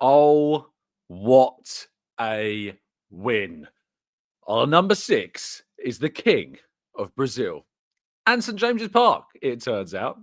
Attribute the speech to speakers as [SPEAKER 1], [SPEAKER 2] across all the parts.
[SPEAKER 1] Oh, what a win. Our number 6 is the king of Brazil. And St. James's Park, it turns out.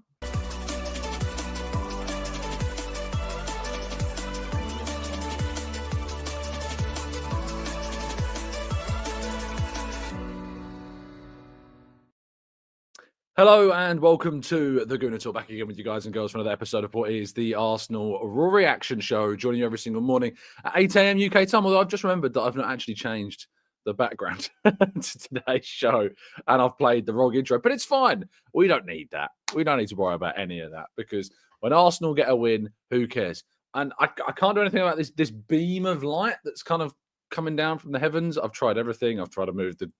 [SPEAKER 1] Hello and welcome to the Gooner Talk, back again with you guys and girls for another episode of what is the Arsenal Raw Reaction Show, joining you every single morning at 8 a.m. UK time, although I've just remembered that I've not actually changed the background to today's show and I've played the wrong intro, but it's fine. We don't need that. We don't need to worry about any of that because when Arsenal get a win, who cares? And I can't do anything about this beam of light that's kind of coming down from the heavens. I've tried everything. I've tried to move the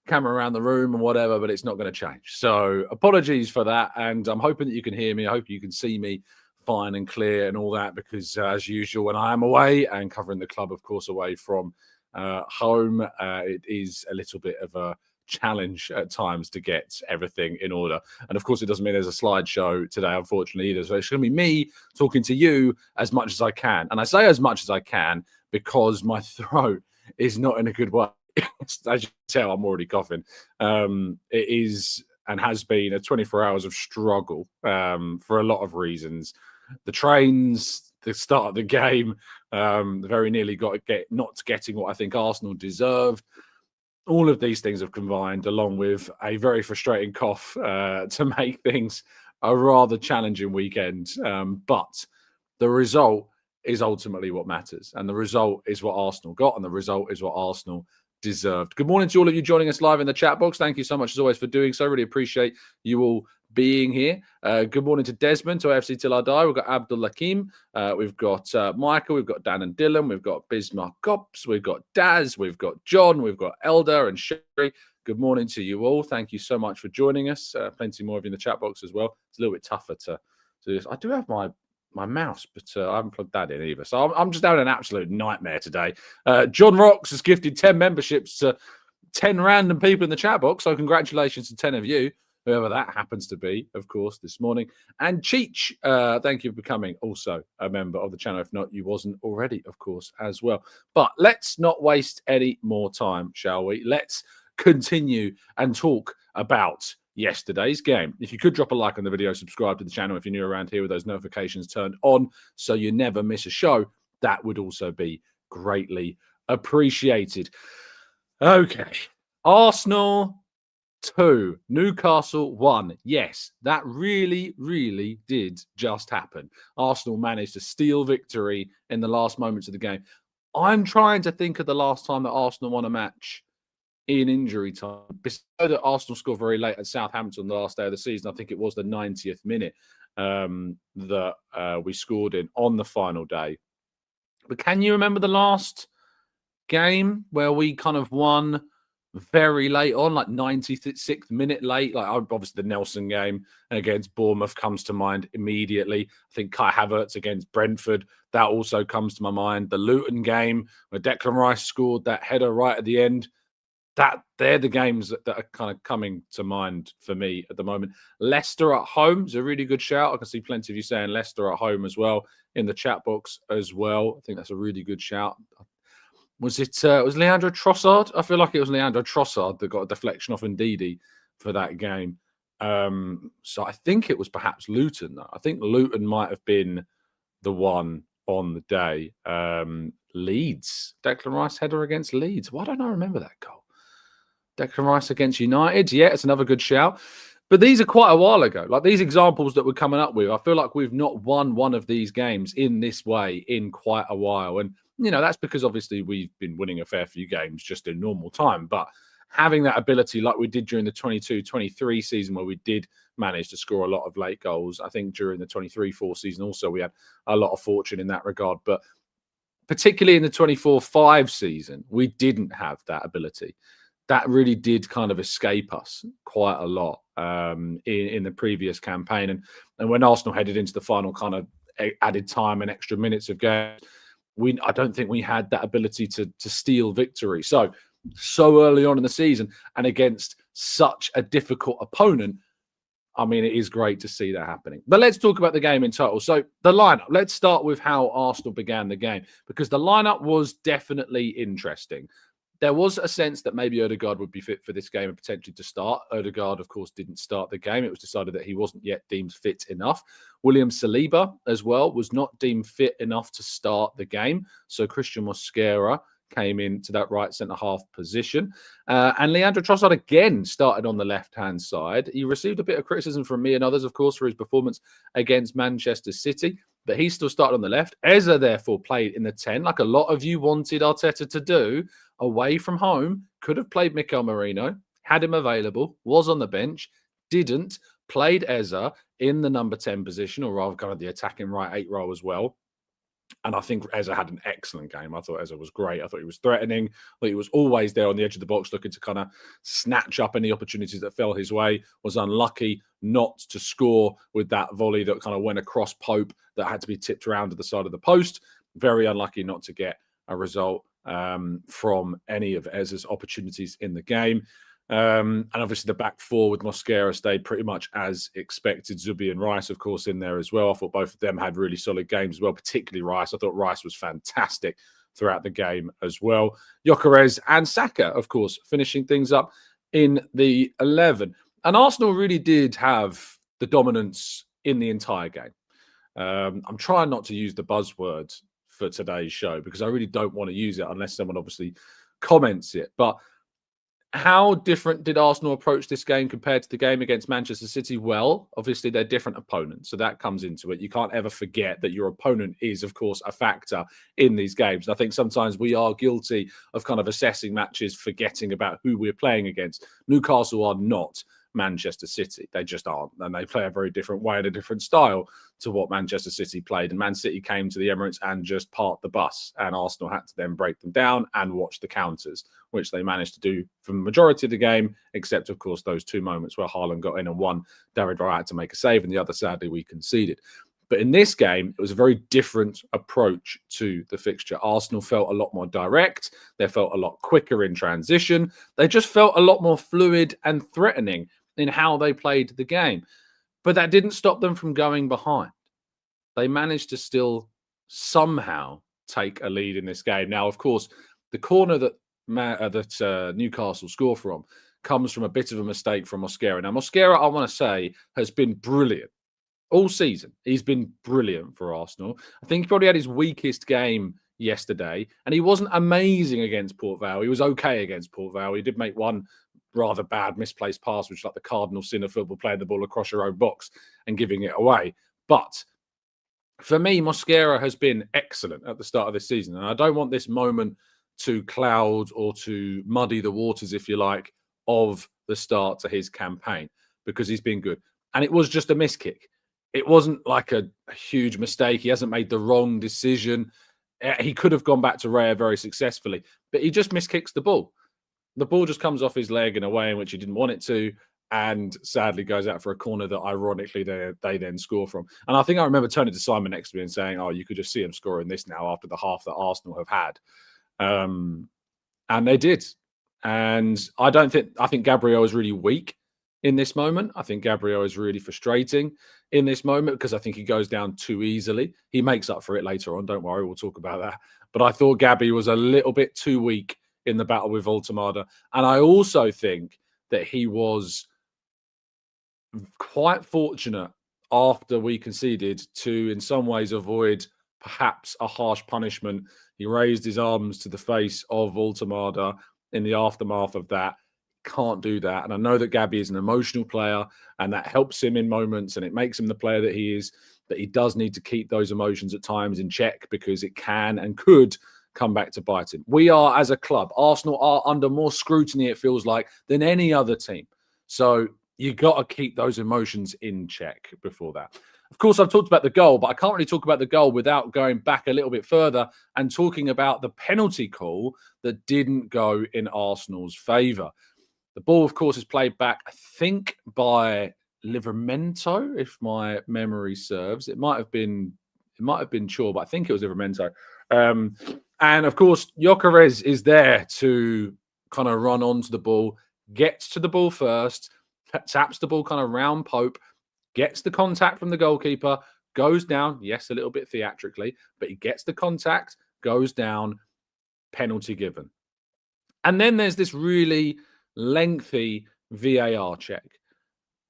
[SPEAKER 1] camera around the room and whatever, but it's not going to change. So apologies for that. And I'm hoping that you can hear me. I hope you can see me fine and clear and all that, because as usual, when I am away and covering the club, of course, away from home, it is a little bit of a challenge at times to get everything in order. And of course, it doesn't mean there's a slideshow today, unfortunately, either. So it's going to be me talking to you as much as I can. And I say as much as I can because my throat is not in a good way. As you can tell, I'm already coughing. It is and has been a 24 hours of struggle for a lot of reasons. The trains, the start of the game, very nearly not getting what I think Arsenal deserved. All of these things have combined, along with a very frustrating cough, to make things a rather challenging weekend. But the result is ultimately what matters. And the result is what Arsenal got, and the result is what Arsenal deserved. Good morning to all of you joining us live in the chat box. Thank you so much as always for doing so. Really appreciate you all being here. Good morning to Desmond, to AFC Till I Die. We've got Abdul Hakim. We've got Michael. We've got Dan and Dylan. We've got Bismarck Cops. We've got Daz. We've got John. We've got Elder and Sherry. Good morning to you all. Thank you so much for joining us. Plenty more of you in the chat box as well. It's a little bit tougher to do this. I do have my mouse, but I haven't plugged that in either. So I'm just having an absolute nightmare today. John Rocks has gifted 10 memberships to 10 random people in the chat box. So congratulations to 10 of you, whoever that happens to be, of course, this morning. And Cheech, thank you for becoming also a member of the channel. If not, you wasn't already, of course, as well. But let's not waste any more time, shall we? Let's continue and talk about yesterday's game. If you could drop a like on the video, subscribe to the channel if you're new around here with those notifications turned on so you never miss a show, that would also be greatly appreciated. Okay, Arsenal 2, Newcastle 1. Yes, that really, really did just happen. Arsenal managed to steal victory in the last moments of the game. I'm trying to think of the last time that Arsenal won a match in injury time. Besides that Arsenal scored very late at Southampton the last day of the season, I think it was the 90th minute that we scored in on the final day. But can you remember the last game where we kind of won very late on, like 96th minute late? Like obviously the Nelson game against Bournemouth comes to mind immediately. I think Kai Havertz against Brentford, that also comes to my mind. The Luton game where Declan Rice scored that header right at the end. They're the games that are kind of coming to mind for me at the moment. Leicester at home is a really good shout. I can see plenty of you saying Leicester at home as well in the chat box as well. I think that's a really good shout. Was Leandro Trossard? I feel like it was Leandro Trossard that got a deflection off Ndidi for that game. So I think it was perhaps Luton, though. I think Luton might have been the one on the day. Leeds. Declan Rice header against Leeds. Why don't I remember that goal? Declan Rice against United. Yeah, it's another good shout. But these are quite a while ago. Like these examples that we're coming up with, I feel like we've not won one of these games in this way in quite a while. And, you know, that's because obviously we've been winning a fair few games just in normal time. But having that ability like we did during the 22-23 season where we did manage to score a lot of late goals. I think during the 23-4 season also we had a lot of fortune in that regard. But particularly in the 24-5 season, we didn't have that ability. That really did kind of escape us quite a lot in the previous campaign. And when Arsenal headed into the final kind of added time and extra minutes of game, I don't think we had that ability to steal victory. So early on in the season and against such a difficult opponent, I mean, it is great to see that happening. But let's talk about the game in total. So the lineup, let's start with how Arsenal began the game, because the lineup was definitely interesting. There was a sense that maybe Odegaard would be fit for this game and potentially to start. Odegaard, of course, didn't start the game. It was decided that he wasn't yet deemed fit enough. William Saliba, as well, was not deemed fit enough to start the game. So Christian Mosquera came into that right centre-half position. And Leandro Trossard again started on the left-hand side. He received a bit of criticism from me and others, of course, for his performance against Manchester City, but he still started on the left. Eza, therefore, played in the 10, like a lot of you wanted Arteta to do, away from home. Could have played Mikel Merino, had him available, was on the bench, didn't, played Eza in the number 10 position, or rather kind of the attacking right 8 role as well. And I think Eza had an excellent game. I thought Eza was great. I thought he was threatening. I thought he was always there on the edge of the box looking to kind of snatch up any opportunities that fell his way. Was unlucky not to score with that volley that kind of went across Pope that had to be tipped around to the side of the post. Very unlucky not to get a result from any of Eza's opportunities in the game. And obviously the back four with Mosquera stayed pretty much as expected. Zubi and Rice, of course, in there as well. I thought both of them had really solid games as well, particularly Rice. I thought Rice was fantastic throughout the game as well. Gyökeres and Saka, of course, finishing things up in the 11. And Arsenal really did have the dominance in the entire game. I'm trying not to use the buzzword for today's show because I really don't want to use it unless someone obviously comments it. But how different did Arsenal approach this game compared to the game against Manchester City? Well, obviously, they're different opponents, so that comes into it. You can't ever forget that your opponent is, of course, a factor in these games. And I think sometimes we are guilty of kind of assessing matches, forgetting about who we're playing against. Newcastle are not Manchester City. They just aren't. And they play a very different way and a different style to what Manchester City played. And Man City came to the Emirates and just parked the bus. And Arsenal had to then break them down and watch the counters, which they managed to do for the majority of the game, except, of course, those 2 moments where Haaland got in and one, David Raya had to make a save, and the other, sadly, we conceded. But in this game, it was a very different approach to the fixture. Arsenal felt a lot more direct. They felt a lot quicker in transition. They just felt a lot more fluid and threatening in how they played the game. But that didn't stop them from going behind. They managed to still somehow take a lead in this game. Now, of course, the corner that Newcastle score from comes from a bit of a mistake from Mosquera. Now, Mosquera, I want to say, has been brilliant all season. He's been brilliant for Arsenal. I think he probably had his weakest game yesterday, and he wasn't amazing against Port Vale. He was okay against Port Vale. He did make one rather bad misplaced pass, which is like the cardinal sin of football, playing the ball across your own box and giving it away. But for me, Mosquera has been excellent at the start of this season, and I don't want this moment to cloud or to muddy the waters, if you like, of the start to his campaign, because he's been good. And it was just a miss kick. It wasn't like a huge mistake. He hasn't made the wrong decision. He could have gone back to Raya very successfully, but he just miskicks the ball. The ball just comes off his leg in a way in which he didn't want it to, and sadly goes out for a corner that ironically they then score from. And I think I remember turning to Simon next to me and saying, oh, you could just see him scoring this now after the half that Arsenal have had. And they did. And I think Gabriel is really weak in this moment. I think Gabriel is really frustrating in this moment because I think he goes down too easily. He makes up for it later on. Don't worry, we'll talk about that. But I thought Gabby was a little bit too weak in the battle with Voltemada. And I also think that he was quite fortunate after we conceded to, in some ways, avoid perhaps a harsh punishment. He raised his arms to the face of Voltemada in the aftermath of that. Can't do that. And I know that Gabby is an emotional player and that helps him in moments and it makes him the player that he is, but he does need to keep those emotions at times in check because it can and could come back to bite him. We are, as a club, Arsenal are under more scrutiny, it feels like, than any other team. So you got to keep those emotions in check before that. Of course, I've talked about the goal, but I can't really talk about the goal without going back a little bit further and talking about the penalty call that didn't go in Arsenal's favour. The ball, of course, is played back, I think, by Livramento, if my memory serves. It might have been Shaw, but I think it was Livramento. And of course, Gyökeres is there to kind of run onto the ball, gets to the ball first, taps the ball kind of round Pope, gets the contact from the goalkeeper, goes down, yes, a little bit theatrically, but he gets the contact, goes down, penalty given. And then there's this really lengthy VAR check.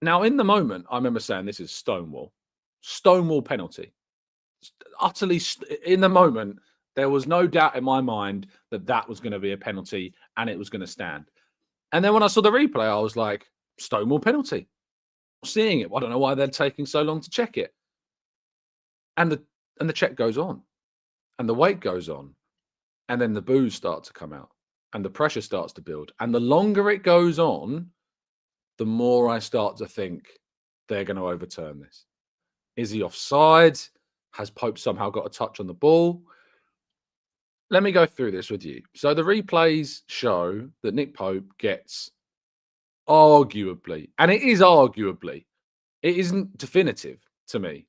[SPEAKER 1] Now, in the moment, I remember saying this is Stonewall penalty. Utterly, in the moment, there was no doubt in my mind that that was going to be a penalty and it was going to stand. And then when I saw the replay, I was like, Stonewall penalty. Seeing it, I don't know why they're taking so long to check it. And the check goes on, and the wait goes on, and then the boos start to come out, and the pressure starts to build. And the longer it goes on, the more I start to think they're going to overturn this. Is he offside? Has Pope somehow got a touch on the ball? Let me go through this with you. So the replays show that Nick Pope gets arguably, and it is arguably, it isn't definitive to me.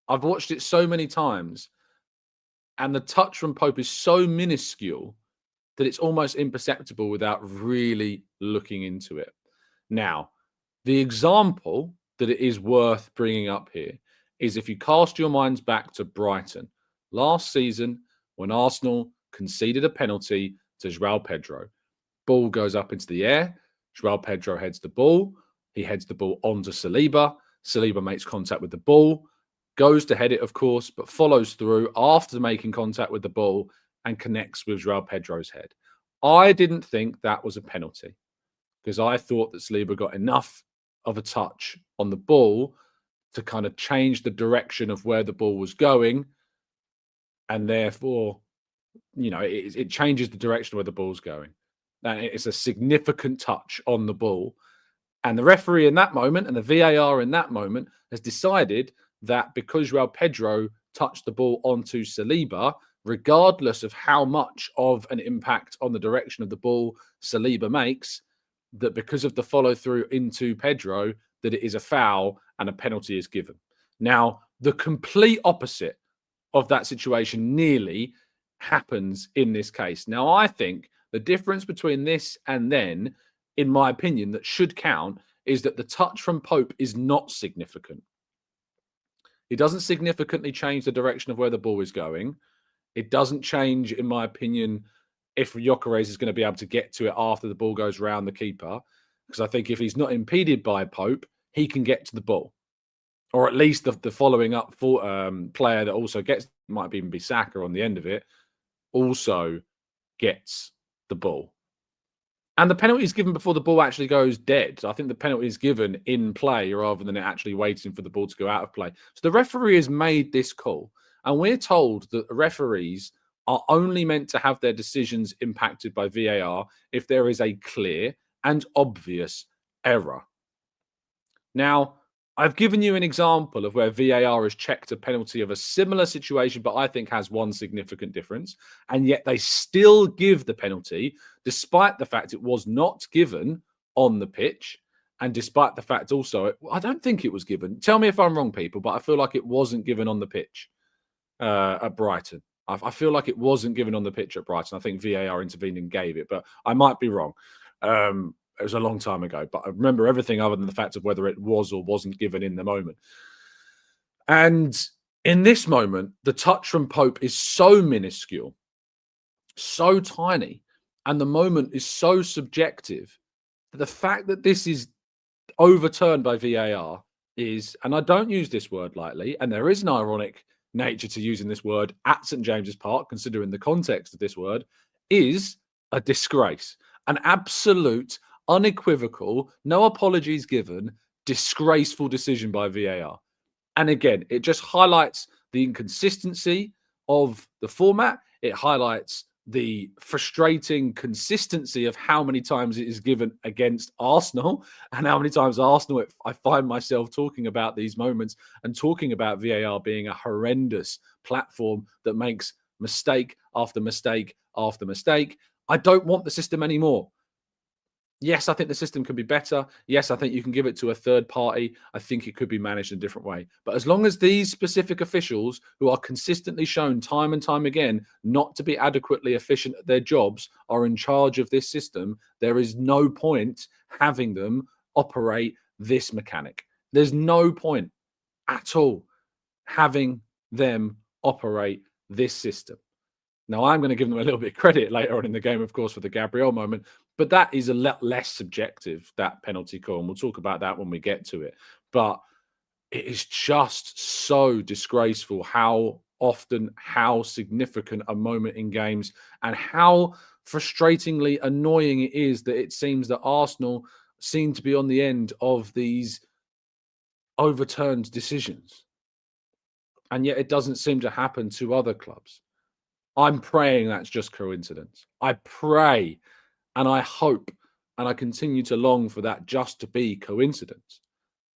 [SPEAKER 1] I've watched it so many times, and the touch from Pope is so minuscule that it's almost imperceptible without really looking into it. Now, the example that it is worth bringing up here is if you cast your minds back to Brighton last season when Arsenal conceded a penalty to João Pedro. Ball goes up into the air. João Pedro heads the ball. He heads the ball onto Saliba. Saliba makes contact with the ball, goes to head it, of course, but follows through after making contact with the ball and connects with João Pedro's head. I didn't think that was a penalty because I thought that Saliba got enough of a touch on the ball to kind of change the direction of where the ball was going. And therefore, it changes the direction where the ball's going. And it's a significant touch on the ball. And the referee in that moment and the VAR in that moment has decided that because João Pedro touched the ball onto Saliba, regardless of how much of an impact on the direction of the ball Saliba makes, that because of the follow through into Pedro, that it is a foul and a penalty is given. Now, the complete opposite of that situation nearly happens in this case. Now, I think the difference between this and then, in my opinion, that should count is that the touch from Pope is not significant. It doesn't significantly change the direction of where the ball is going. It doesn't change, in my opinion, if Gyökeres is going to be able to get to it after the ball goes around the keeper. Because I think if he's not impeded by Pope, he can get to the ball. Or at least the following up for, player that also gets, might even be Saka on the end of it, also gets the ball. And the penalty is given before the ball actually goes dead. I think the penalty is given in play rather than it actually waiting for the ball to go out of play. So the referee has made this call. And we're told that referees are only meant to have their decisions impacted by VAR if there is a clear and obvious error. Now, I've given you an example of where VAR has checked a penalty of a similar situation, but I think has one significant difference. And yet they still give the penalty, despite the fact it was not given on the pitch. And despite the fact also, I don't think it was given. Tell me if I'm wrong, people, but I feel like it wasn't given on the pitch at Brighton. I feel like it wasn't given on the pitch at Brighton. I think VAR intervened and gave it, but I might be wrong. It was a long time ago, but I remember everything other than the fact of whether it was or wasn't given in the moment. And in this moment, the touch from Pope is so minuscule, so tiny, and the moment is so subjective that the fact that this is overturned by VAR is, and I don't use this word lightly, and there is an ironic nature to using this word at St. James's Park, considering the context of this word, is a disgrace, an absolute, unequivocal, no apologies given, disgraceful decision by VAR. And again, it just highlights the inconsistency of the format. It highlights the frustrating consistency of how many times it is given against Arsenal and how many times Arsenal, I find myself talking about these moments and talking about VAR being a horrendous platform that makes mistake after mistake after mistake. I don't want the system anymore. Yes, I think the system can be better. Yes, I think you can give it to a third party. I think it could be managed in a different way. But as long as these specific officials, who are consistently shown time and time again not to be adequately efficient at their jobs, are in charge of this system, there is no point having them operate this mechanic. There's no point at all having them operate this system. Now, I'm going to give them a little bit of credit later on in the game, of course, for the Gabriel moment, but that is a lot less subjective, that penalty call, and we'll talk about that when we get to it. But it is just so disgraceful how often, how significant a moment in games, and how frustratingly annoying it is that it seems that Arsenal seem to be on the end of these overturned decisions. And yet it doesn't seem to happen to other clubs. I'm praying that's just coincidence. I pray and I hope and I continue to long for that just to be coincidence.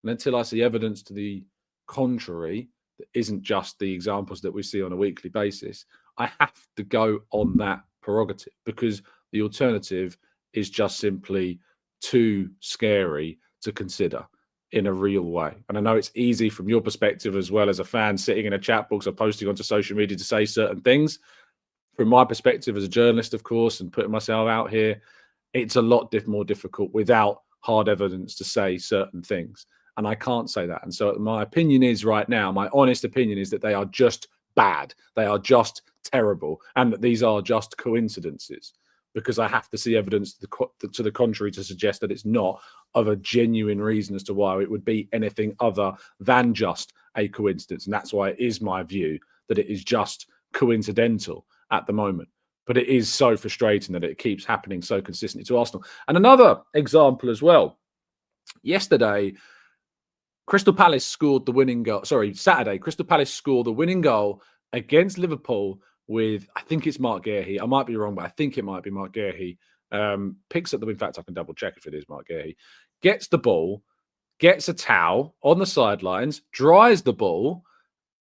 [SPEAKER 1] And until I see evidence to the contrary, that isn't just the examples that we see on a weekly basis, I have to go on that prerogative, because the alternative is just simply too scary to consider in a real way. And I know it's easy from your perspective as well as a fan sitting in a chat box or posting onto social media to say certain things. From my perspective as a journalist, of course, and putting myself out here, it's a lot more difficult without hard evidence to say certain things. And I can't say that. And so my opinion is right now, my honest opinion is that they are just bad. They are just terrible. And that these are just coincidences, because I have to see evidence to the contrary to suggest that it's not, of a genuine reason as to why it would be anything other than just a coincidence. And that's why it is my view that it is just coincidental at the moment. But it is so frustrating that it keeps happening so consistently to Arsenal. And another example as well. Yesterday, Crystal Palace scored the winning goal. Sorry, Saturday, Crystal Palace scored the winning goal against Liverpool with, I think it's Mark Guehi. I might be wrong, but I think it might be Mark Guehi. Picks up the, in fact, I can double check if it is Mark Guehi. Gets the ball, gets a towel on the sidelines, dries the ball,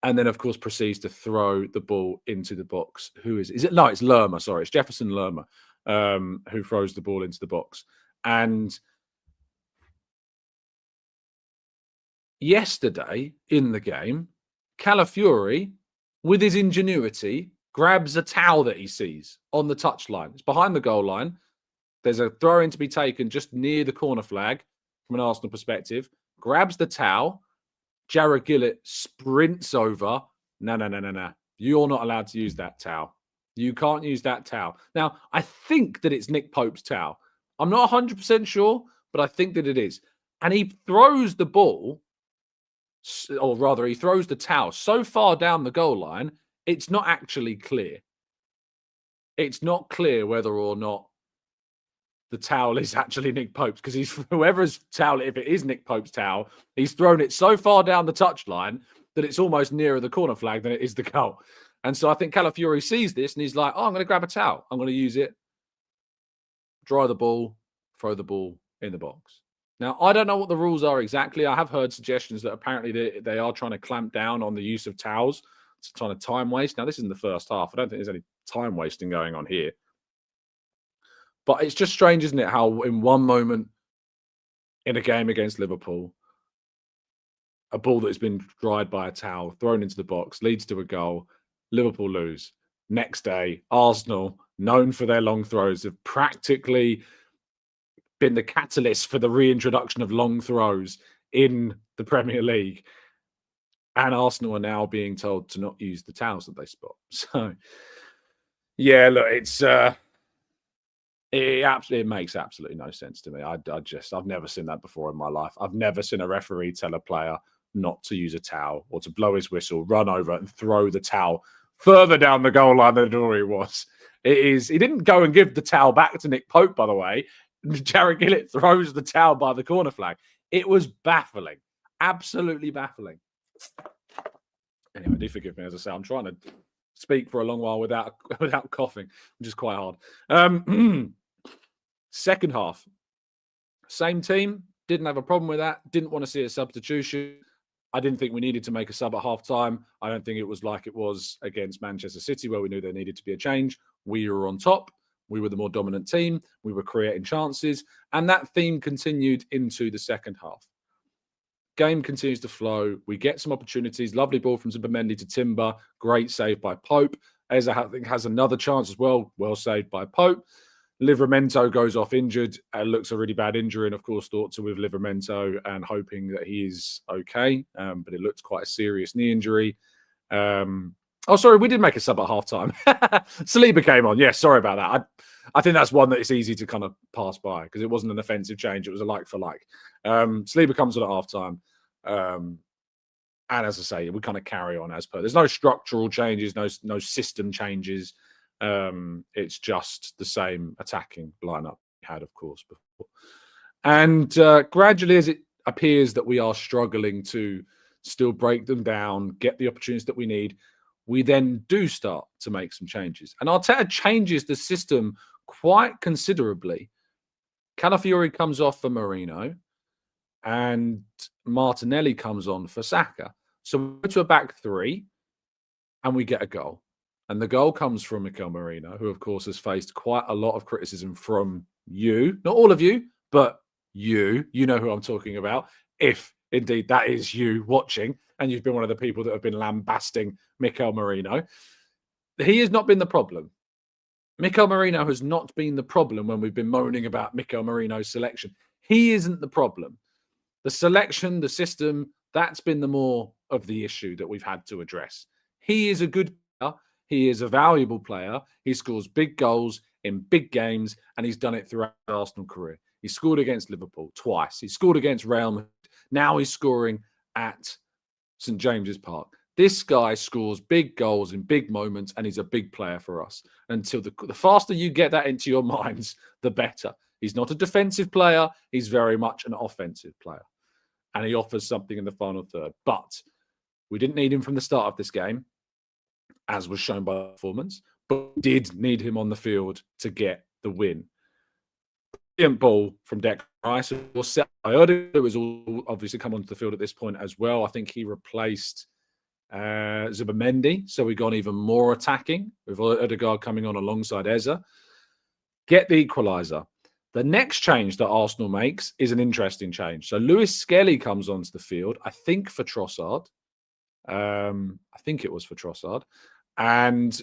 [SPEAKER 1] and then, of course, proceeds to throw the ball into the box. Who is it? Is it? No, it's Lerma. Sorry, it's Jefferson Lerma who throws the ball into the box. And yesterday in the game, Calafiori, with his ingenuity, grabs a towel that he sees on the touchline. It's behind the goal line. There's a throw-in to be taken just near the corner flag from an Arsenal perspective. Grabs the towel. Jarrod Gillett sprints over. No. You're not allowed to use that towel. You can't use that towel. Now, I think that it's Nick Pope's towel. I'm not 100% sure, but I think that it is. And he throws the ball, or rather, he throws the towel so far down the goal line, it's not actually clear. It's not clear whether or not the towel is actually Nick Pope's, because he's, whoever's towel, if it is Nick Pope's towel, he's thrown it so far down the touchline that it's almost nearer the corner flag than it is the goal. And so I think Calafiori sees this and he's like, oh, I'm going to grab a towel. I'm going to use it, dry the ball, throw the ball in the box. Now, I don't know what the rules are exactly. I have heard suggestions that apparently they are trying to clamp down on the use of towels. It's trying to time waste. Now, this isn't the first half. I don't think there's any time wasting going on here. But it's just strange, isn't it, how in one moment in a game against Liverpool, a ball that has been dried by a towel, thrown into the box, leads to a goal, Liverpool lose. Next day, Arsenal, known for their long throws, have practically been the catalyst for the reintroduction of long throws in the Premier League. And Arsenal are now being told to not use the towels that they spot. So, yeah, look, it makes absolutely no sense to me. I've never seen that before in my life. I've never seen a referee tell a player not to use a towel or to blow his whistle, run over and throw the towel further down the goal line than it already was. He didn't go and give the towel back to Nick Pope, by the way. Jarrod Gillett throws the towel by the corner flag. It was baffling. Absolutely baffling. Anyway, do forgive me, as I say, I'm trying to speak for a long while without coughing, which is quite hard. Second half, same team, didn't have a problem with that, didn't want to see a substitution. I didn't think we needed to make a sub at half-time. I don't think it was like it was against Manchester City where we knew there needed to be a change. We were on top. We were the more dominant team. We were creating chances. And that theme continued into the second half. Game continues to flow. We get some opportunities. Lovely ball from Zubimendi to Timber. Great save by Pope. Eza, I think, has another chance as well. Well saved by Pope. Livramento goes off injured. Looks a really bad injury, and of course, thoughts are with Livramento and hoping that he is okay. But it looks quite a serious knee injury. Oh, sorry, we did make a sub at halftime. Saliba came on. Yeah, sorry about that. I think that's one that it's easy to kind of pass by because it wasn't an offensive change. It was a like for like. Saliba comes on at halftime. And as I say, we kind of carry on as per. There's no structural changes, no system changes. It's just the same attacking lineup we had, of course, before. And gradually, as it appears that we are struggling to still break them down, get the opportunities that we need, we then do start to make some changes. And Arteta changes the system quite considerably. Calafiori comes off for Merino, and Martinelli comes on for Saka. So we go to a back three, and we get a goal. And the goal comes from Mikel Merino, who, of course, has faced quite a lot of criticism from you. Not all of you, but you. You know who I'm talking about. If, indeed, that is you watching, and you've been one of the people that have been lambasting Mikel Merino. He has not been the problem. Mikel Merino has not been the problem when we've been moaning about Mikel Merino's selection. He isn't the problem. The selection, the system, that's been the more of the issue that we've had to address. He is a good player. He is a valuable player. He scores big goals in big games, and he's done it throughout his Arsenal career. He scored against Liverpool twice. He scored against Real Madrid. Now he's scoring at St. James's Park. This guy scores big goals in big moments, and he's a big player for us. Until the faster you get that into your minds, the better. He's not a defensive player. He's very much an offensive player. And he offers something in the final third. But we didn't need him from the start of this game, as was shown by the performance. But we did need him on the field to get the win. Brilliant ball from Declan Rice. I heard it was all obviously come onto the field at this point as well. I think he replaced Zubimendi. So we've gone even more attacking with Odegaard coming on alongside Eze. Get the equalizer. The next change that Arsenal makes is an interesting change. So Lewis-Skelly comes onto the field, I think for Trossard. I think it was for Trossard. And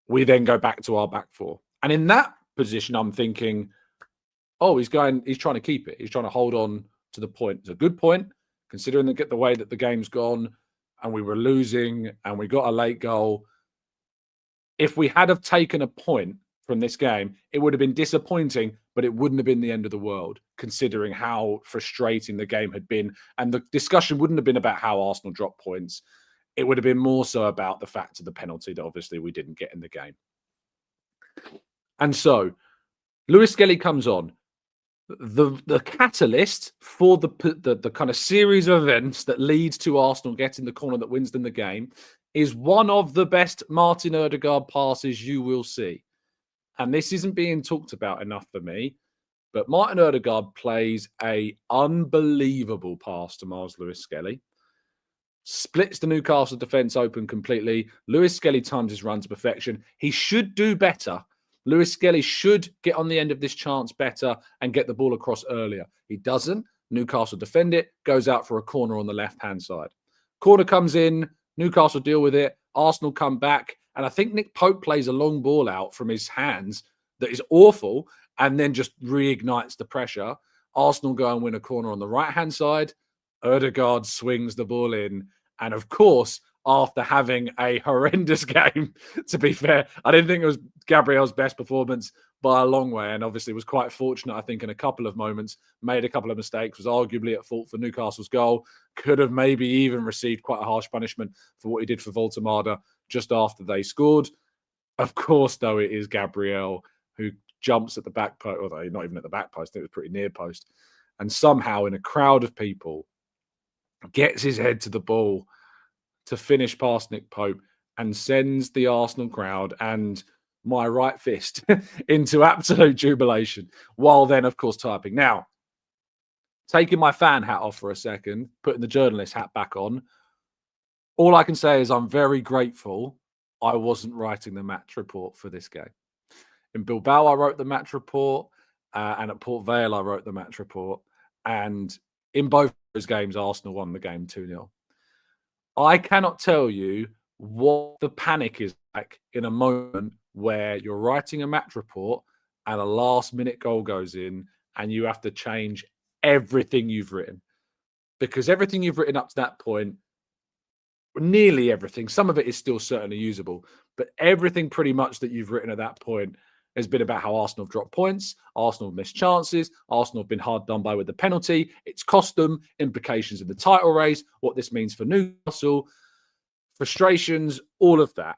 [SPEAKER 1] we then go back to our back four. And in that position, I'm thinking, oh, he's trying to keep it. He's trying to hold on to the point. It's a good point, considering the way that the game's gone and we were losing and we got a late goal. If we had have taken a point from this game, it would have been disappointing, but it wouldn't have been the end of the world, considering how frustrating the game had been. And the discussion wouldn't have been about how Arsenal dropped points. It would have been more so about the fact of the penalty that obviously we didn't get in the game. And so Lewis-Skelly comes on. The catalyst for the kind of series of events that leads to Arsenal getting the corner that wins them the game is one of the best Martin Odegaard passes you will see. And this isn't being talked about enough for me, but Martin Odegaard plays an unbelievable pass to Miles Lewis-Skelly. Splits the Newcastle defence open completely. Lewis-Skelly times his run to perfection. He should do better. Lewis-Skelly should get on the end of this chance better and get the ball across earlier. He doesn't. Newcastle defend it, goes out for a corner on the left-hand side. Corner comes in, Newcastle deal with it, Arsenal come back, and I think Nick Pope plays a long ball out from his hands that is awful and then just reignites the pressure. Arsenal go and win a corner on the right-hand side. Odegaard swings the ball in. And of course, after having a horrendous game, to be fair, I didn't think it was Gabriel's best performance by a long way. And obviously was quite fortunate, I think, in a couple of moments, made a couple of mistakes, was arguably at fault for Newcastle's goal, could have maybe even received quite a harsh punishment for what he did for Voltemada just after they scored. Of course, though, it is Gabriel who jumps at the back post, although not even at the back post, it was pretty near post, and somehow in a crowd of people gets his head to the ball to finish past Nick Pope and sends the Arsenal crowd and my right fist into absolute jubilation, while then, of course, typing. Now, taking my fan hat off for a second, putting the journalist hat back on, all I can say is I'm very grateful I wasn't writing the match report for this game. In Bilbao, I wrote the match report, and at Port Vale, I wrote the match report. And in both those games, Arsenal won the game 2-0. I cannot tell you what the panic is like in a moment where you're writing a match report and a last-minute goal goes in, and you have to change everything you've written. Because everything you've written up to that point, nearly everything, some of it is still certainly usable, but everything pretty much that you've written at that point has been about how Arsenal have dropped points, Arsenal have missed chances, Arsenal have been hard done by with the penalty, it's cost them, implications in the title race, what this means for Newcastle, frustrations, all of that.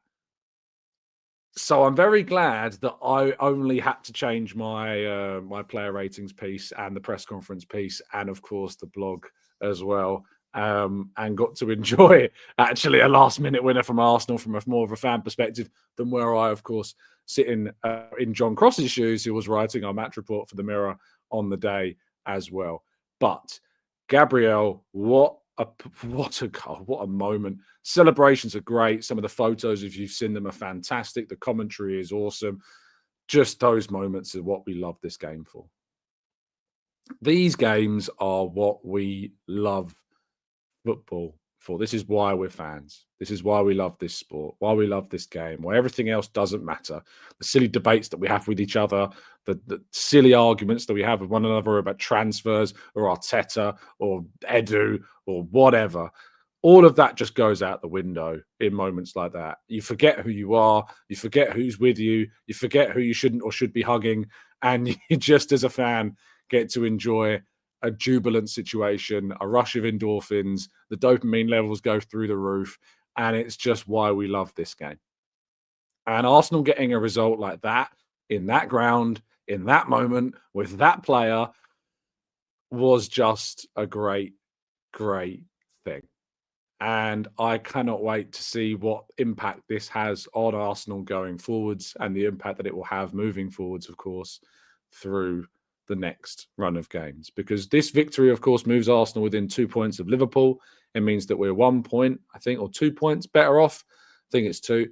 [SPEAKER 1] So I'm very glad that I only had to change my my player ratings piece and the press conference piece, and of course the blog as well, and got to enjoy actually a last-minute winner from Arsenal from a more of a fan perspective than where I, of course, sitting in John Cross's shoes, who was writing our match report for the Mirror on the day as well. But Gabriel, what a goal, what a moment. Celebrations are great. Some of the photos, if you've seen them, are fantastic. The commentary is awesome. Just those moments are what we love this game for. These games are what we love football for. This is why we're fans. This is why we love this sport, why we love this game, why everything else doesn't matter. The silly debates that we have with each other, the silly arguments that we have with one another about transfers or Arteta or Edu or whatever. All of that just goes out the window in moments like that. You forget who you are. You forget who's with you. You forget who you shouldn't or should be hugging. And you just, as a fan, get to enjoy a jubilant situation, a rush of endorphins, the dopamine levels go through the roof, and it's just why we love this game. And Arsenal getting a result like that in that ground, in that moment, with that player, was just a great, great thing. And I cannot wait to see what impact this has on Arsenal going forwards and the impact that it will have moving forwards, of course, through the next run of games. Because this victory, of course, moves Arsenal within 2 points of Liverpool. It means that we're 1 point, I think, or 2 points better off. I think it's 2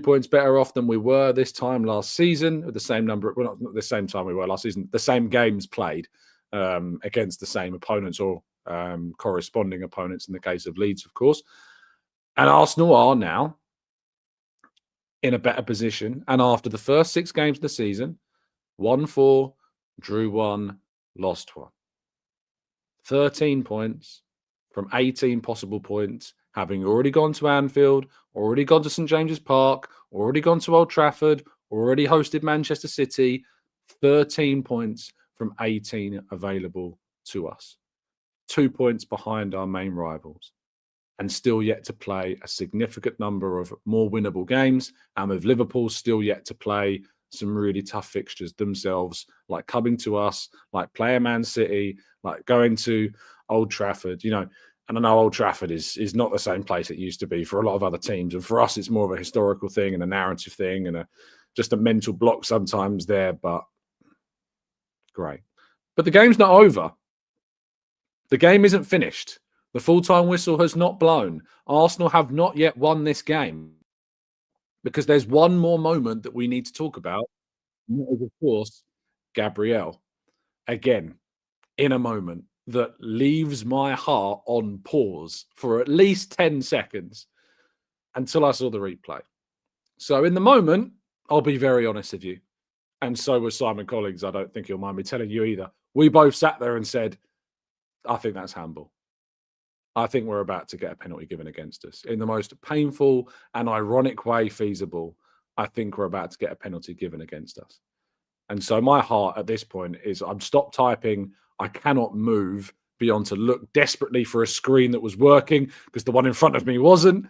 [SPEAKER 1] points better off than we were this time last season, with the same number, well, not the same time we were last season, the same games played against the same opponents or corresponding opponents in the case of Leeds, of course. And Arsenal are now in a better position. And after the first 6 games of the season, 1-4, drew 1, lost 1. 13 points from 18 possible points, having already gone to Anfield, already gone to St James's Park, already gone to Old Trafford, already hosted Manchester City. 13 points from 18 available to us. 2 points behind our main rivals, and still yet to play a significant number of more winnable games, and with Liverpool still yet to play some really tough fixtures themselves, like coming to us, like playing Man City, like going to Old Trafford, and I know Old Trafford is not the same place it used to be for a lot of other teams, and for us it's more of a historical thing and a narrative thing and just a mental block sometimes there, but great. But the game's not over. The game isn't finished. The full-time whistle has not blown. Arsenal have not yet won this game, because there's one more moment that we need to talk about. And that is, of course, Gabriel. Again, in a moment that leaves my heart on pause for at least 10 seconds until I saw the replay. So in the moment, I'll be very honest with you. And so was Simon Collins. I don't think he'll mind me telling you either. We both sat there and said, I think that's handball. I think we're about to get a penalty given against us in the most painful and ironic way feasible. I think we're about to get a penalty given against us. And so my heart at this point is I'm stopped typing. I cannot move beyond to look desperately for a screen that was working, because the one in front of me wasn't.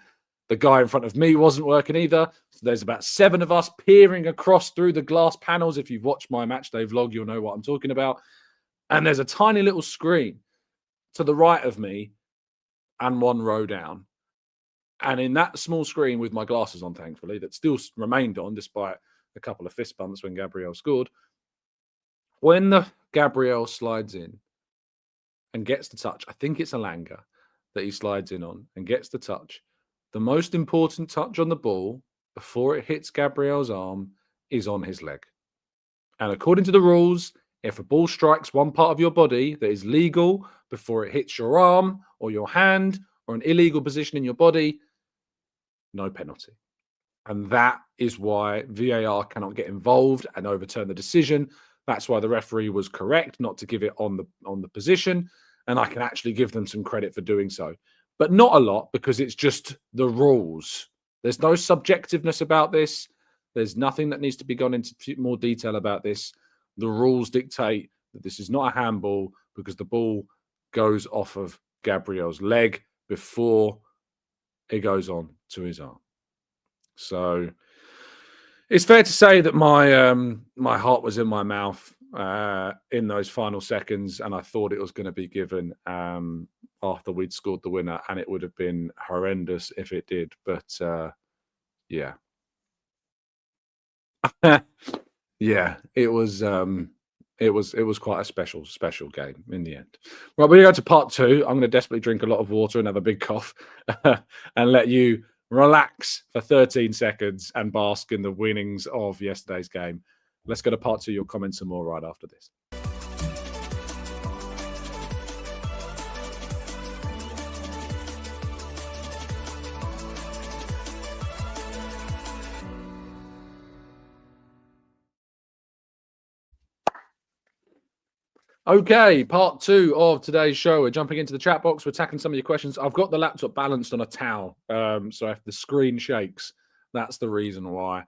[SPEAKER 1] The guy in front of me wasn't working either. So there's about 7 of us peering across through the glass panels. If you've watched my matchday vlog, you'll know what I'm talking about. And there's a tiny little screen to the right of me and 1 row down. And in that small screen with my glasses on, thankfully, that still remained on despite a couple of fist bumps when Gabriel scored. When the Gabriel slides in and gets the touch, I think it's Alanga that he slides in on and gets the touch. The most important touch on the ball before it hits Gabriel's arm is on his leg. And according to the rules, if a ball strikes one part of your body that is legal before it hits your arm or your hand or an illegal position in your body, no penalty. And that is why VAR cannot get involved and overturn the decision. That's why the referee was correct not to give it on the position. And I can actually give them some credit for doing so. But not a lot, because it's just the rules. There's no subjectiveness about this. There's nothing that needs to be gone into more detail about this. The rules dictate that this is not a handball because the ball goes off of Gabriel's leg before it goes on to his arm. So it's fair to say that my heart was in my mouth in those final seconds, and I thought it was going to be given after we'd scored the winner, and it would have been horrendous if it did. But yeah, yeah, it was quite a special game in the end. Right, we're going to go to part two. I'm going to desperately drink a lot of water and have a big cough, and let you relax for 13 seconds and bask in the winnings of yesterday's game. Let's go to part two. You'll comment some more right after this. Okay, part two of today's show. We're jumping into the chat box. We're tackling some of your questions. I've got the laptop balanced on a towel, so if the screen shakes, that's the reason why.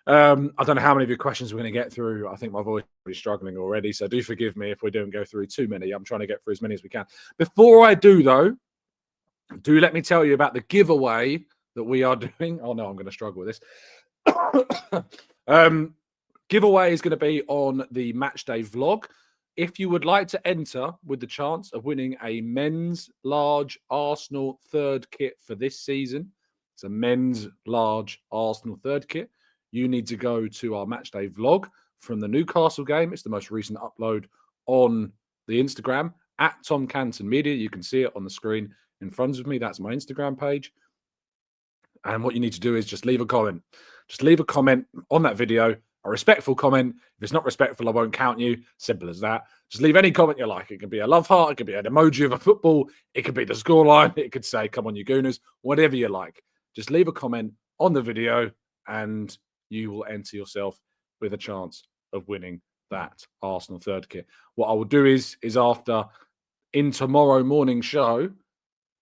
[SPEAKER 1] I don't know how many of your questions we're going to get through. I think my voice is struggling already, so do forgive me if we don't go through too many. I'm trying to get through as many as we can. Before I do, though, do let me tell you about the giveaway that we are doing. Oh, no, I'm going to struggle with this. Giveaway is going to be on the matchday vlog. If you would like to enter with the chance of winning a men's large Arsenal third kit for this season, it's a men's large Arsenal third kit, you need to go to our matchday vlog from the Newcastle game. It's the most recent upload on the Instagram at Tom Canton Media. You can see it on the screen in front of me. That's my Instagram page. And what you need to do is just leave a comment. Just leave a comment on that video. A respectful comment. If it's not respectful, I won't count you. Simple as that. Just leave any comment you like. It can be a love heart. It could be an emoji of a football. It could be the scoreline. It could say, come on, you Gooners. Whatever you like. Just leave a comment on the video and you will enter yourself with a chance of winning that Arsenal third kit. What I will do is after, in tomorrow morning's show,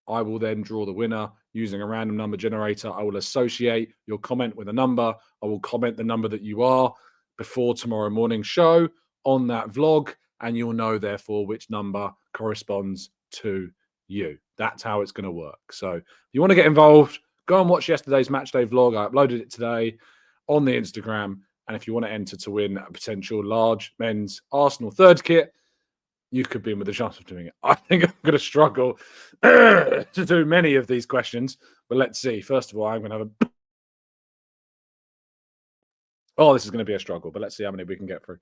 [SPEAKER 1] I will then draw the winner using a random number generator. I will associate your comment with a number. I will comment the number that you are before tomorrow morning's show on that vlog, and you'll know, therefore, which number corresponds to you. That's how it's going to work. So if you want to get involved, go and watch yesterday's matchday vlog. I uploaded it today on the Instagram. And if you want to enter to win a potential large men's Arsenal third kit, you could be in with a chance of doing it. I think I'm going to struggle to do many of these questions, but let's see. First of all, I'm going to have a... Oh, this is going to be a struggle, but let's see how many we can get through.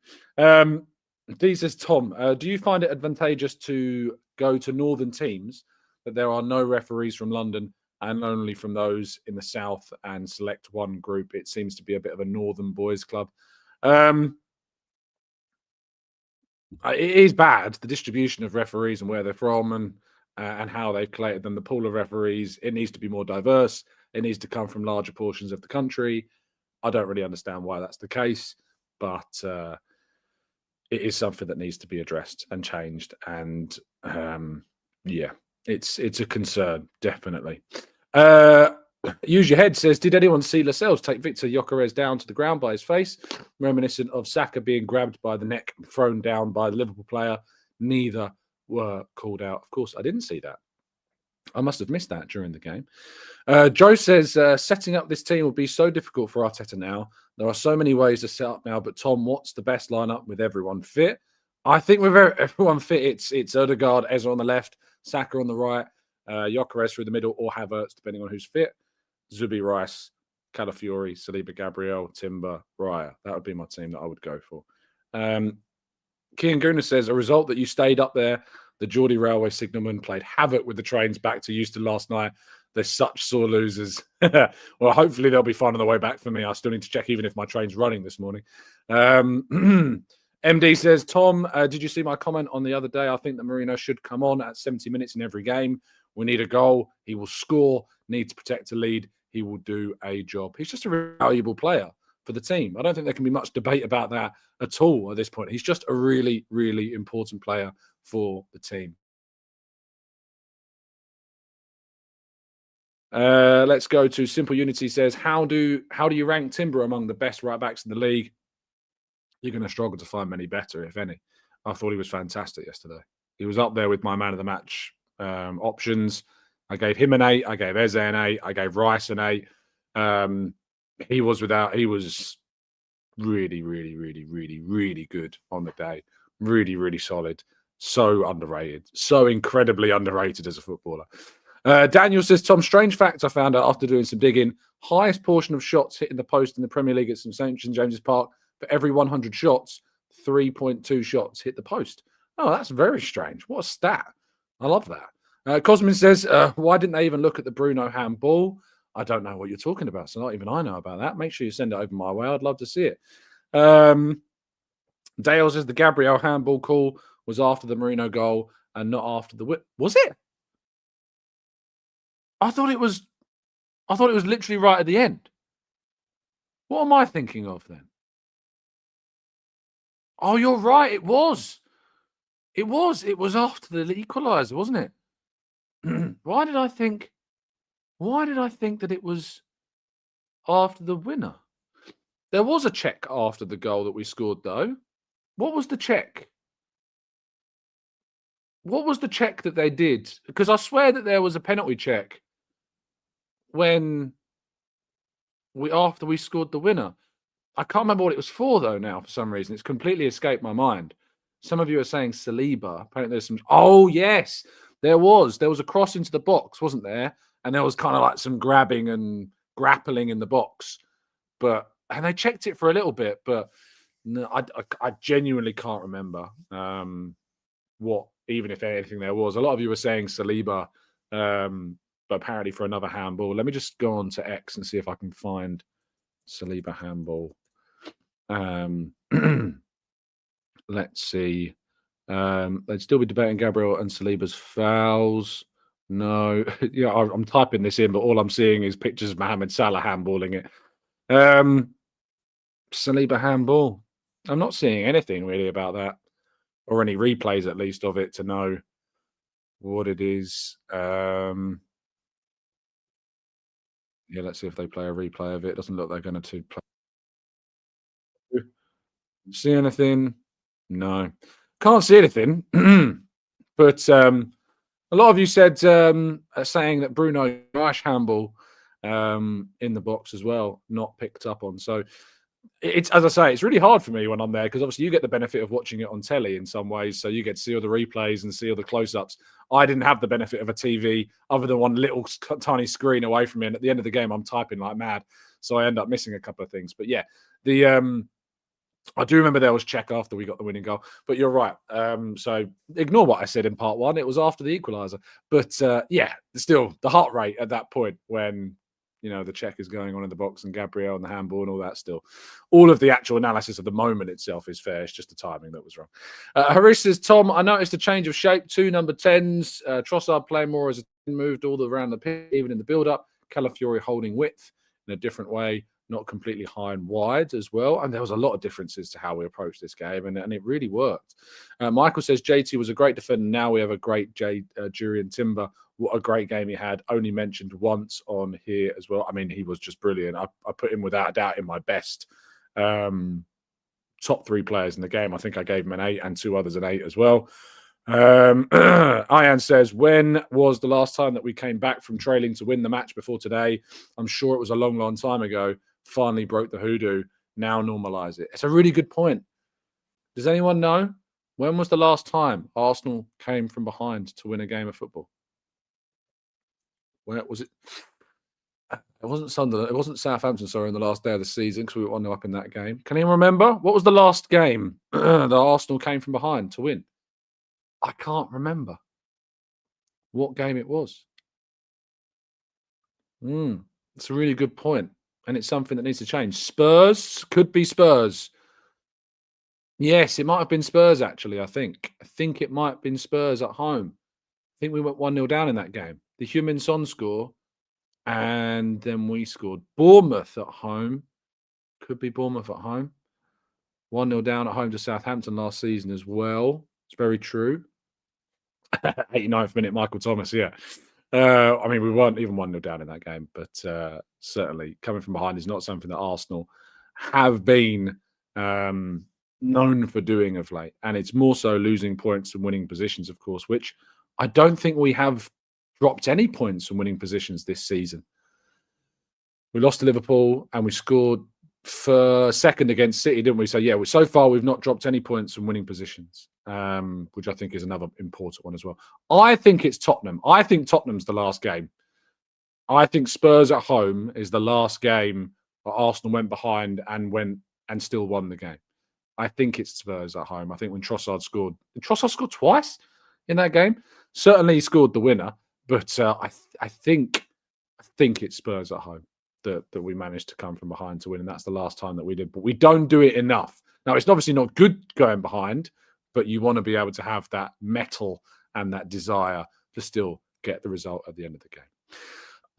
[SPEAKER 1] D says, Tom, do you find it advantageous to go to northern teams, but there are no referees from London and only from those in the south and select one group? It seems to be a bit of a northern boys club. It is bad, the distribution of referees and where they're from and how they've collated them. The pool of referees, it needs to be more diverse. It needs to come from larger portions of the country. I don't really understand why that's the case, but it is something that needs to be addressed and changed. And yeah, it's a concern, definitely. Use Your Head says, did anyone see Lascelles take Victor Gyökeres down to the ground by his face? Reminiscent of Saka being grabbed by the neck and thrown down by the Liverpool player. Neither were called out. Of course, I didn't see that. I must have missed that during the game. Joe says, setting up this team will be so difficult for Arteta now. There are so many ways to set up now, but Tom, what's the best lineup with everyone fit? I think with everyone fit, it's Odegaard, Ezra on the left, Saka on the right, Gyökeres through the middle, or Havertz, depending on who's fit. Zubi, Rice, Calafiori, Saliba, Gabriel, Timber, Raya. That would be my team that I would go for. Kian Gooner says, a result that you stayed up there. The Geordie Railway signalman played havoc with the trains back to Euston last night. They're such sore losers. Well, hopefully they'll be fine on the way back for me. I still need to check even if my train's running this morning. MD says, Tom, did you see my comment on the other day? I think that Merino should come on at 70 minutes in every game. We need a goal. He will score. Need to protect a lead. he will do a job. He's just a really valuable player for the team. I don't think there can be much debate about that at all at this point. He's just a really, really important player for the team. Let's go to Simple Unity says, how do you rank Timber among the best right backs in the league? You're going to struggle to find many better, if any. I thought he was fantastic yesterday. He was up there with my man of the match options. I gave him an 8. I gave Eze an 8. I gave Rice an 8. He was really, really, really, really, really good on the day. Really, really solid. So underrated. So incredibly underrated as a footballer. Daniel says, Tom, strange fact I found out after doing some digging. Highest portion of shots hitting the post in the Premier League at St James's Park. For every 100 shots, 3.2 shots hit the post. Oh, that's very strange. What a stat. I love that. Cosmin says, why didn't they even look at the Bruno handball? I don't know what you're talking about, so not even I know about that. Make sure you send it over my way. I'd love to see it. Dale says the Gabriel handball call was after the Merino goal and not after the whip. Was it? I thought it was literally right at the end. What am I thinking of then? Oh, you're right. It was. It was after the equalizer, wasn't it? Why did I think that it was after the winner? There was a check after the goal that we scored, though. What was the check? What was the check that they did? Because I swear that there was a penalty check after we scored the winner. I can't remember what it was for, though, now, for some reason. It's completely escaped my mind. Some of you are saying Saliba. Apparently there's some... Oh, yes. There was a cross into the box, wasn't there? And there was kind of like some grabbing and grappling in the box. And they checked it for a little bit, but no, I genuinely can't remember what, even if anything there was. A lot of you were saying Saliba, but apparently for another handball. Let me just go on to X and see if I can find Saliba handball. Let's see. They'd still be debating Gabriel and Saliba's fouls. No, yeah, I'm typing this in, but all I'm seeing is pictures of Mohamed Salah handballing it. Saliba handball. I'm not seeing anything really about that, or any replays at least of it to know what it is. Yeah, let's see if they play a replay of it. Doesn't look like they're going to play. See anything? No, can't see anything. But a lot of you said saying that Bruno Rice handball in the box as well, not picked up on. So it's, as I say, it's really hard for me when I'm there because obviously you get the benefit of watching it on telly in some ways. So you get to see all the replays and see all the close-ups. I didn't have the benefit of a TV other than one little tiny screen away from me. And at the end of the game, I'm typing like mad. So I end up missing a couple of things. But yeah, I do remember there was check after we got the winning goal, but you're right. So ignore what I said in part one. It was after the equalizer. But yeah, still the heart rate at that point when, you know, the check is going on in the box and Gabriel and the handball and all that still. All of the actual analysis of the moment itself is fair. It's just the timing that was wrong. Harish says, Tom, I noticed a change of shape. 2 number 10s. Trossard playing more as a 10, moved all around the pitch, even in the build-up. Calafiori holding width in a different way. Not completely high and wide as well. And there was a lot of differences to how we approached this game, and it really worked. Michael says, JT was a great defender. Now we have a great Jurian Timber. What a great game he had. Only mentioned once on here as well. I mean, he was just brilliant. I put him without a doubt in my best top 3 players in the game. I think I gave him an 8 and 2 others an 8 as well. Ian says, when was the last time that we came back from trailing to win the match before today? I'm sure it was a long, long time ago. Finally broke the hoodoo. Now normalise it. It's a really good point. Does anyone know? When was the last time Arsenal came from behind to win a game of football? Where was it? It wasn't Sunderland. It wasn't Southampton, sorry, in the last day of the season because we were 1-0 up in that game. Can anyone remember? What was the last game that Arsenal came from behind to win? I can't remember what game it was. It's a really good point. And it's something that needs to change. Spurs? Could be Spurs. Yes, it might have been Spurs, actually, I think. I think it might have been Spurs at home. I think we went 1-0 down in that game. The Heung-min Son score. And then we scored Bournemouth at home. Could be Bournemouth at home. 1-0 down at home to Southampton last season as well. It's very true. 89th minute, Michael Thomas, yeah. I mean, we weren't even 1-0 down in that game, but certainly coming from behind is not something that Arsenal have been known for doing of late. And it's more so losing points and winning positions, of course, which I don't think we have dropped any points from winning positions this season. We lost to Liverpool and we scored for second against City, didn't we? So, yeah, so far we've not dropped any points from winning positions, which I think is another important one as well. I think it's Tottenham. I think Tottenham's the last game. I think Spurs at home is the last game that Arsenal went behind and still won the game. I think it's Spurs at home. I think when Trossard scored twice in that game. Certainly he scored the winner, but I think it's Spurs at home that we managed to come from behind to win, and that's the last time that we did. But we don't do it enough. Now, it's obviously not good going behind, but you want to be able to have that mettle and that desire to still get the result at the end of the game.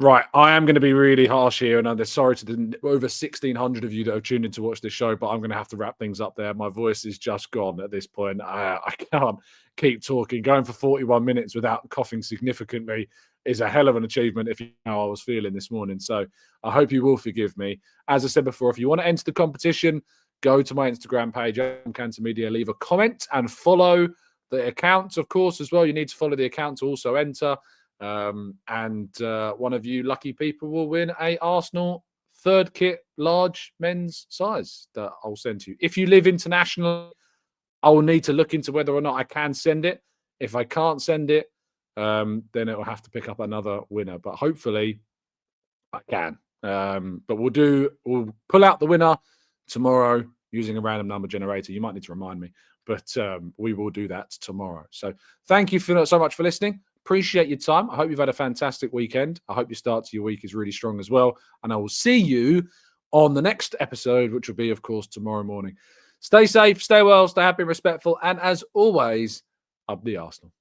[SPEAKER 1] Right, I am going to be really harsh here, and I'm sorry to the over 1,600 of you that have tuned in to watch this show, but I'm going to have to wrap things up there. My voice is just gone at this point. I can't keep talking. Going for 41 minutes without coughing significantly is a hell of an achievement if you know how I was feeling this morning. So I hope you will forgive me. As I said before, if you want to enter the competition, go to my Instagram page, Cantor Media, leave a comment and follow the account, of course, as well. You need to follow the account to also enter. One of you lucky people will win a Arsenal third kit large men's size that I'll send to you. If you live internationally, I will need to look into whether or not I can send it. If I can't send it, then it will have to pick up another winner. But hopefully I can. But we'll pull out the winner tomorrow using a random number generator. You might need to remind me, but we will do that tomorrow. So thank you so much for listening. Appreciate your time. I hope you've had a fantastic weekend. I hope your start to your week is really strong as well. And I will see you on the next episode, which will be, of course, tomorrow morning. Stay safe, stay well, stay happy, respectful. And as always, up the Arsenal.